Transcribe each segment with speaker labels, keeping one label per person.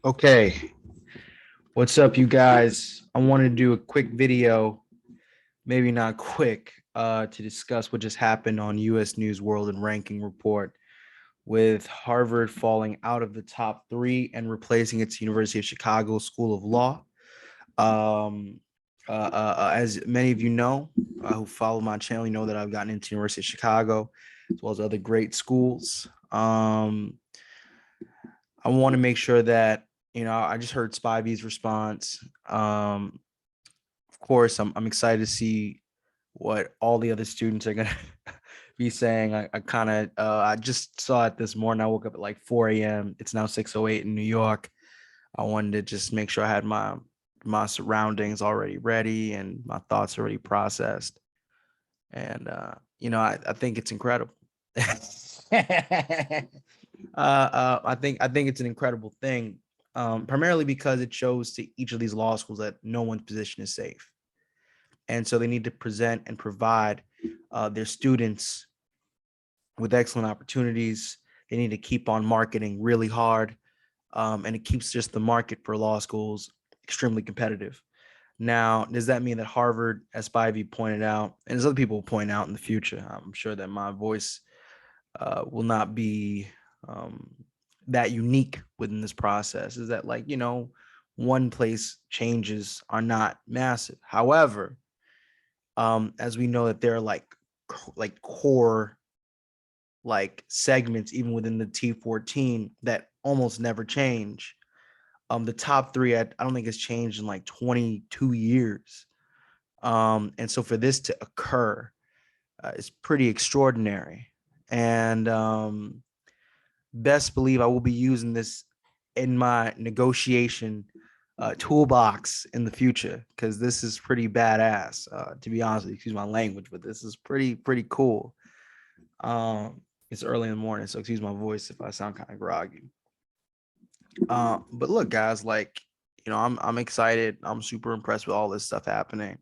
Speaker 1: Okay, what's up, you guys? I want to do a quick video, maybe not quick, to discuss what just happened on US News World and Ranking Report with Harvard falling out of the top three and replacing its University of Chicago School of Law. Um, as many of you know, who follow my channel, you know that I've gotten into University of Chicago as well as other great schools. I want to make sure that I just heard Spivey's response. Of course, I'm excited to see what all the other students are gonna be saying. I just saw it this morning. I woke up at like 4 a.m. It's now 6:08 in New York. I wanted to just make sure I had my surroundings already ready and my thoughts already processed. And I think it's incredible. I think it's an incredible thing, primarily because it shows to each of these law schools that no one's position is safe, and so they need to present and provide their students with excellent opportunities. They need to keep on marketing really hard, and it keeps just the market for law schools extremely competitive. Now, does that mean that Harvard, as Spivey pointed out, and as other people will point out in the future, I'm sure that my voice will not be um, that unique within this process, is that, like, one place changes are not massive. However, as we know that there are like core like segments even within the T14 that almost never change. The top three, I don't think has changed in like 22 years. And so for this to occur is pretty extraordinary. And best believe I will be using this in my negotiation toolbox in the future, because this is pretty badass. To be honest with you, excuse my language, but this is pretty cool. It's early in the morning, so excuse my voice if I sound kind of groggy. But look, guys, like, I'm excited. I'm super impressed with all this stuff happening.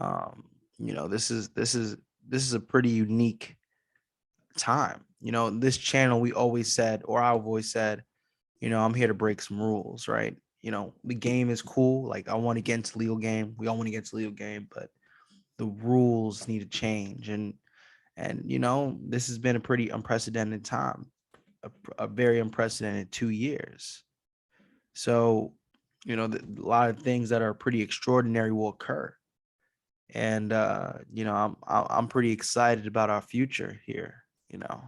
Speaker 1: Um, this is a pretty unique time. This channel, we always said, or I've always said, I'm here to break some rules, right? The game is cool. Like, I want to get into legal game. We all want to get into legal game, but the rules need to change. And this has been a pretty unprecedented time, a very unprecedented 2 years. So, a lot of things that are pretty extraordinary will occur. And I'm pretty excited about our future here. You know,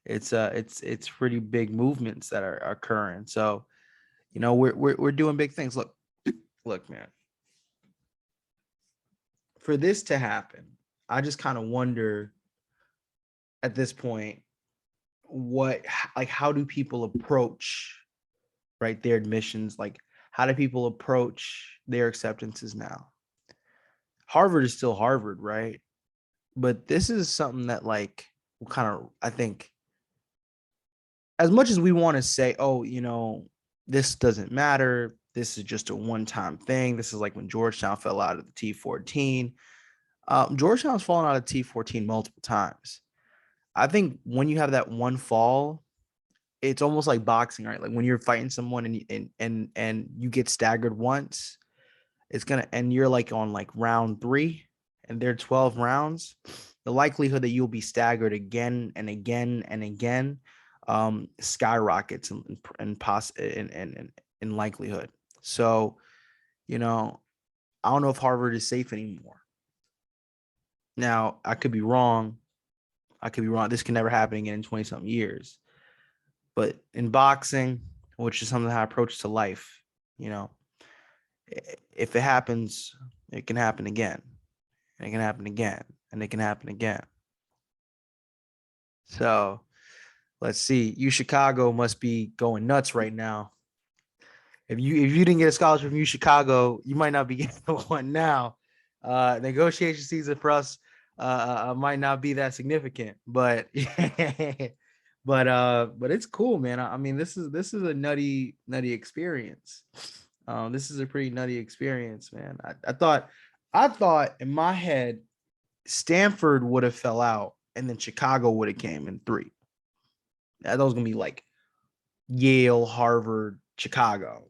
Speaker 1: it's pretty big movements that are occurring. So, we're doing big things. Look, man. For this to happen, I just kind of wonder at this point what like how do people approach, right, their admissions? Like, how do people approach their acceptances now? Harvard is still Harvard, right? But this is something that, like, will kind of, I think, as much as we want to say, oh, this doesn't matter, this is just a one-time thing. This is like when Georgetown fell out of the T14. Georgetown's fallen out of T14 multiple times. I think when you have that one fall, it's almost like boxing, right? Like when you're fighting someone and you get staggered once, it's gonna, and you're like on like round three, and they're 12 rounds. The likelihood that you'll be staggered again and again and again skyrockets in likelihood. So, I don't know if Harvard is safe anymore. Now, I could be wrong. I could be wrong. This can never happen again in 20 something years. But in boxing, which is something I approach to life, you know, if it happens, it can happen again. And it can happen again. And it can happen again. So let's see. U Chicago must be going nuts right now. If you didn't get a scholarship from U Chicago, you might not be getting one now. Negotiation season for us might not be that significant, but but it's cool, man. I mean, this is a nutty experience. This is a pretty nutty experience, man. I thought in my head Stanford would have fell out and then Chicago would have came in three. That was gonna be like Yale, Harvard, Chicago.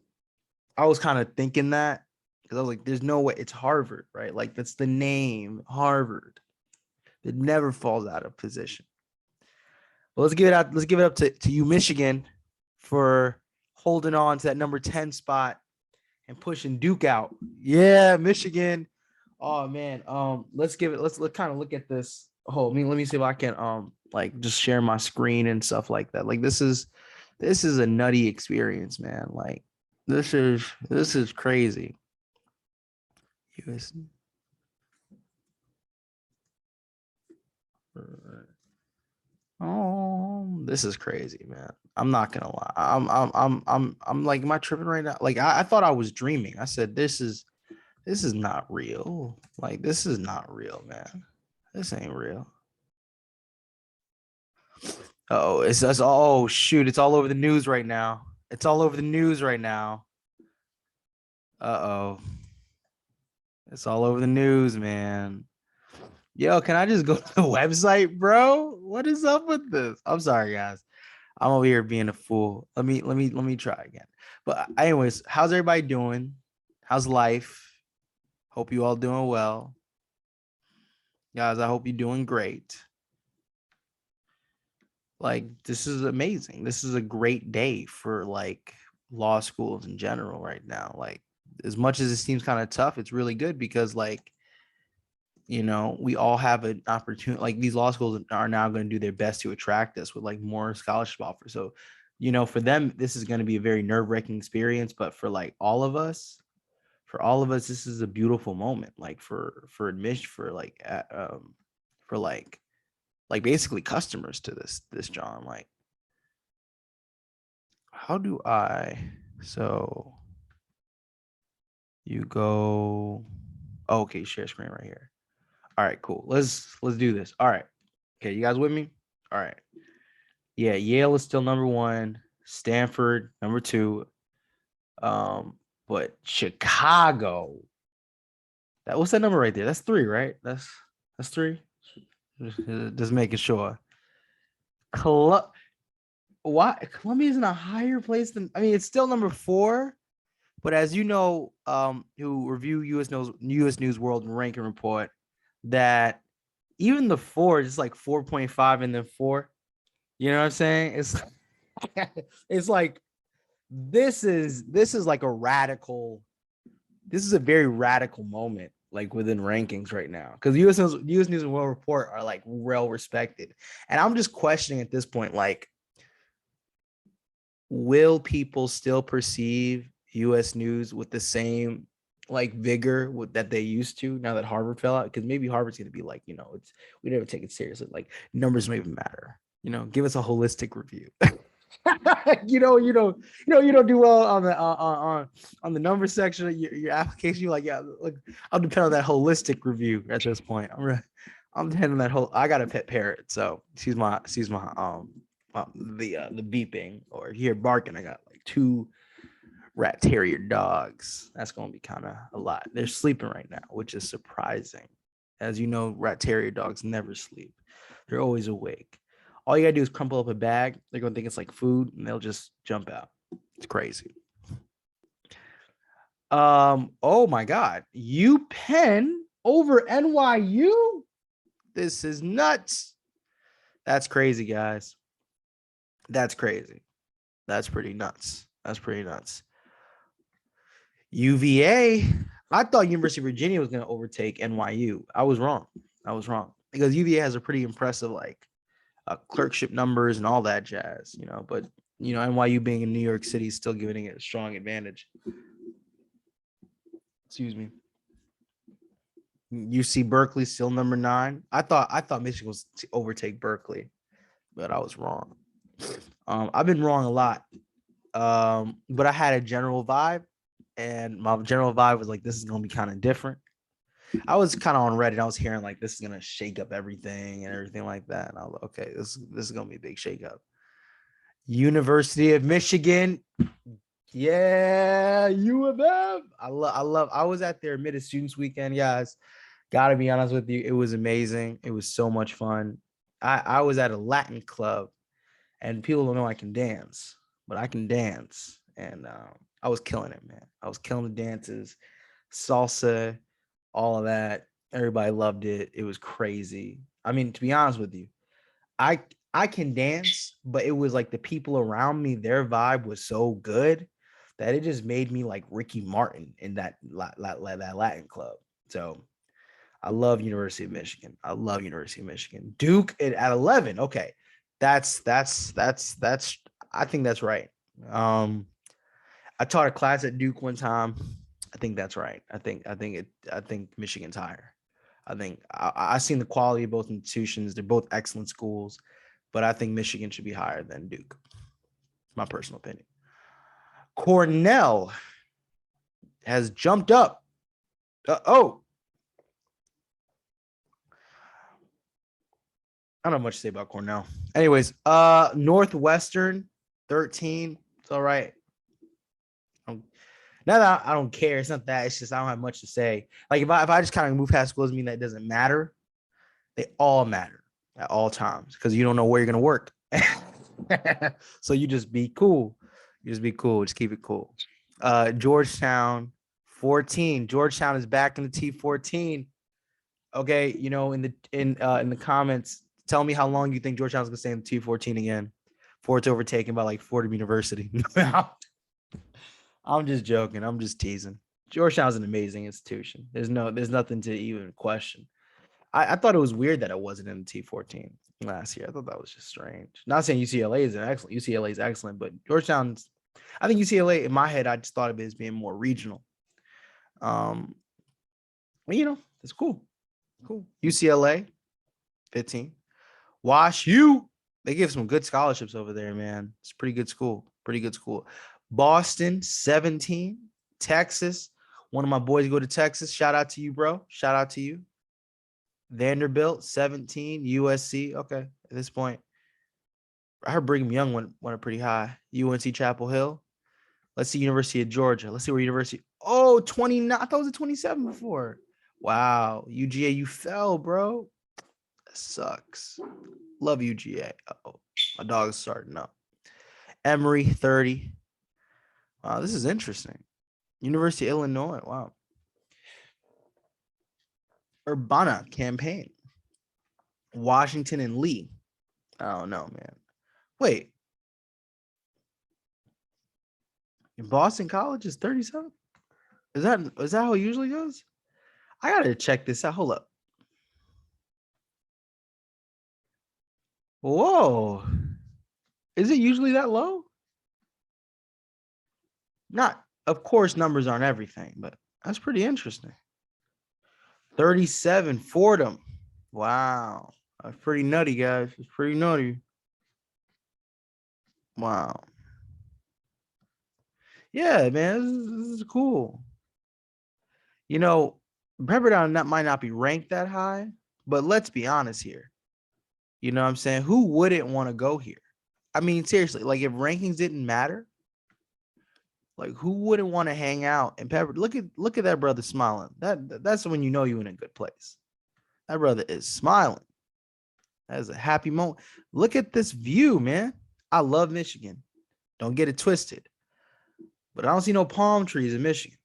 Speaker 1: I was kind of thinking that because I was like, there's no way it's Harvard, right? Like that's the name, Harvard. It never falls out of position. Well, let's give it out. Let's give it up to you, Michigan, for holding on to that number 10 spot and pushing Duke out. Yeah, Michigan. Oh man. Let's give it. Let's kind of look at this. Oh, let me see if I can like just share my screen and stuff like that. Like this is a nutty experience, man. Like this is crazy. US. Oh, this is crazy, man. I'm not gonna lie. I'm like, am I tripping right now? Like, I thought I was dreaming. I said, this is not real. Like, this is not real, man. This ain't real. Oh, it's us. Oh, shoot. It's all over the news right now. It's all over the news right now. Uh-oh. It's all over the news, man. Yo, can I just go to the website, bro? What is up with this? I'm sorry, guys. I'm over here being a fool. Let me try again. But anyways, how's everybody doing? How's life? Hope you all doing well. Guys, I hope you're doing great. Like, this is amazing. This is a great day for like law schools in general right now. Like, as much as it seems kind of tough, it's really good because like, we all have an opportunity. Like these law schools are now going to do their best to attract us with like more scholarship offers. So, for them, this is going to be a very nerve-wracking experience. But for all of us, this is a beautiful moment. Like for admission, for like basically customers to this John. Like, how do I? So you go. Oh, okay, share screen right here. All right, cool. Let's do this. All right. Okay, you guys with me? All right. Yeah, Yale is still number one, Stanford number two. But Chicago, what's that number right there? That's three, right? That's three. Just making sure. Why Columbia is in a higher place than, I mean, it's still number four, but as you know, who review US News World Ranking Report, that even the four is like 4.5 and then four. You know what I'm saying? It's like this is like this is a very radical moment like within rankings right now because US News and World Report are like well respected, and I'm just questioning at this point, like, will people still perceive US News with the same like vigor that they used to now that Harvard fell out? Because maybe Harvard's going to be like, we never take it seriously, like numbers don't even matter, give us a holistic review. You don't do well on the number section of your application. You're like, yeah, look, I'll depend on that holistic review at this point. I'm depending on that whole. I got a pet parrot, so the beeping or here barking. I got like two rat terrier dogs. That's gonna be kind of a lot. They're sleeping right now, which is surprising. As you know, rat terrier dogs never sleep. They're always awake. All you gotta do is crumple up a bag. They're gonna think it's like food, and they'll just jump out. It's crazy. Oh my God, UPenn over NYU. This is nuts. That's crazy, guys. That's crazy. That's pretty nuts. That's pretty nuts. UVA. I thought University of Virginia was gonna overtake NYU. I was wrong. Because UVA has a pretty impressive like clerkship numbers and all that jazz, but NYU being in New York City is still giving it a strong advantage. Excuse me. UC Berkeley still number 9. I thought Michigan was to overtake Berkeley, but I was wrong. I've been wrong a lot. But I had a general vibe, and my general vibe was like, this is gonna be kind of different. I was kind of on Reddit. I was hearing like this is gonna shake up everything and everything like that. And I was like, okay, this is gonna be a big shake up. University of Michigan. Yeah, U of M. I was at their admitted students weekend, guys. Gotta be honest with you, it was amazing. It was so much fun. I was at a Latin club, and people don't know I can dance. but I can dance. And I was killing it, man. I was killing the dances, salsa, all of that. Everybody loved it. It was crazy. I mean, to be honest with you, I I can dance, but it was like the people around me, their vibe was so good that it just made me like Ricky Martin in that Latin club. So I love University of Michigan. I love University of Michigan. Duke at 11. Okay. That's I think that's right. Um I taught a class at Duke one time. I think that's right. I think Michigan's higher. I seen the quality of both institutions. They're both excellent schools, but I think Michigan should be higher than Duke. My personal opinion. Cornell has jumped up. Oh, I don't know much to say about Cornell. Anyways, Northwestern 13. It's all right. Now that I don't care, it's not that. It's just I don't have much to say. Like if I just kind of move past schools, I mean that doesn't matter. They all matter at all times because you don't know where you're gonna work. So you just be cool. You just be cool. Just keep it cool. Georgetown 14. Georgetown is back in the T14. Okay, in the comments, tell me how long you think Georgetown's gonna stay in the T14 again before it's overtaken by like Fordham University. I'm just joking. I'm just teasing. Georgetown's an amazing institution. There's nothing to even question. I thought it was weird that it wasn't in the T14 last year. I thought that was just strange. Not saying UCLA is excellent. UCLA is excellent, but Georgetown's. I think UCLA in my head, I just thought of it as being more regional. But, it's cool. Cool. UCLA 15. Wash U. They give some good scholarships over there, man. It's a pretty good school. Pretty good school. Boston 17. Texas. One of my boys go to Texas. Shout out to you, bro. Shout out to you. Vanderbilt 17. USC. Okay. At this point, I heard Brigham Young went pretty high. UNC Chapel Hill. Let's see University of Georgia. Let's see where University. Oh, 29. I thought it was a 27 before. Wow. UGA, you fell, bro. That sucks. Love UGA. Uh-oh. My dog's starting up. Emory 30. Wow, this is interesting. University of Illinois. Wow. Urbana campaign. Washington and Lee. I don't know, man. Wait. Boston College is 37? Is that how it usually goes? I gotta check this out. Hold up. Whoa. Is it usually that low? Not, of course, numbers aren't everything, but that's pretty interesting. 37 Fordham. Wow. That's pretty nutty, guys. It's pretty nutty. Wow. Yeah, man. This is cool. Pepperdine might not be ranked that high, but let's be honest here. You know what I'm saying? Who wouldn't want to go here? I mean, seriously, like if rankings didn't matter, like who wouldn't want to hang out in Pepper? Look at that brother smiling. That's when you know you're in a good place. That brother is smiling. That is a happy moment. Look at this view, man. I love Michigan. Don't get it twisted. But I don't see no palm trees in Michigan.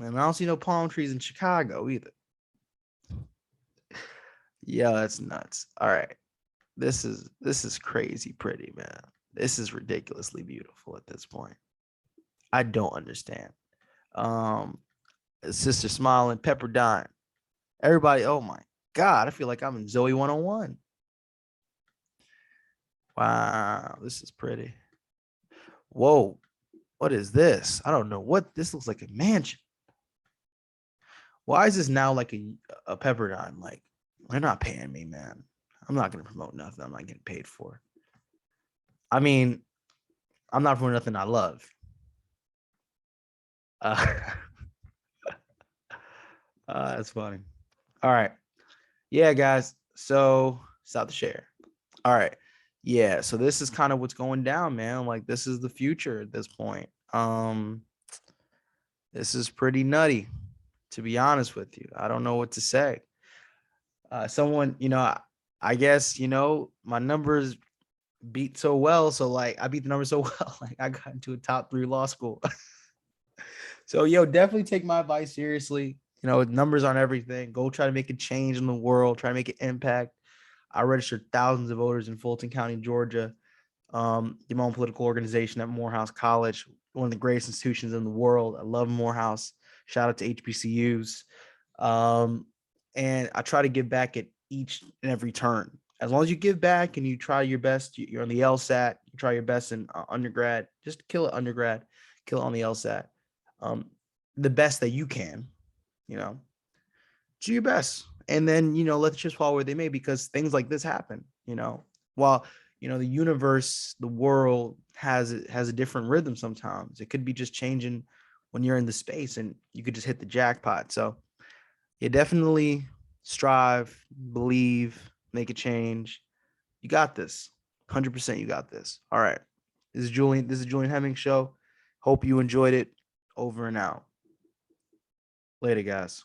Speaker 1: And I don't see no palm trees in Chicago either. Yeah, that's nuts. All right. This is crazy pretty, man. This is ridiculously beautiful at this point. I don't understand. Sister smiling, Pepperdine. Everybody, oh my God, I feel like I'm in Zoe 101. Wow, this is pretty. Whoa, what is this? I don't know what this looks like. A mansion. Why is this now like a Pepperdine? Like, they're not paying me, man. I'm not going to promote nothing I'm not getting paid for. I mean, I'm not promoting nothing I love. That's funny. All right. Yeah, guys. So stop the share. All right. Yeah. So this is kind of what's going down, man. Like this is the future at this point. This is pretty nutty, to be honest with you. I don't know what to say. Someone, I guess, my numbers beat so well. So like I beat the number so well. Like I got into a top 3 law school. So yo, definitely take my advice seriously. You know, numbers aren't everything. Go try to make a change in the world. Try to make an impact. I registered thousands of voters in Fulton County, Georgia. My own political organization at Morehouse College, one of the greatest institutions in the world. I love Morehouse. Shout out to HBCUs. Um, and I try to give back at each and every turn. As long as you give back and you try your best, you're on the LSAT, you try your best in undergrad, just kill it undergrad, kill it on the LSAT. Um, the best that you can, you know, do your best. And then, let the chips fall where they may, because things like this happen, while, the universe, the world has a different rhythm sometimes. It could be just changing when you're in the space and you could just hit the jackpot. So you definitely strive, believe, make a change. You got this. 100% you got this. All right. This is Julian. This is Julian Hemmings show. Hope you enjoyed it. Over and out. Later, guys.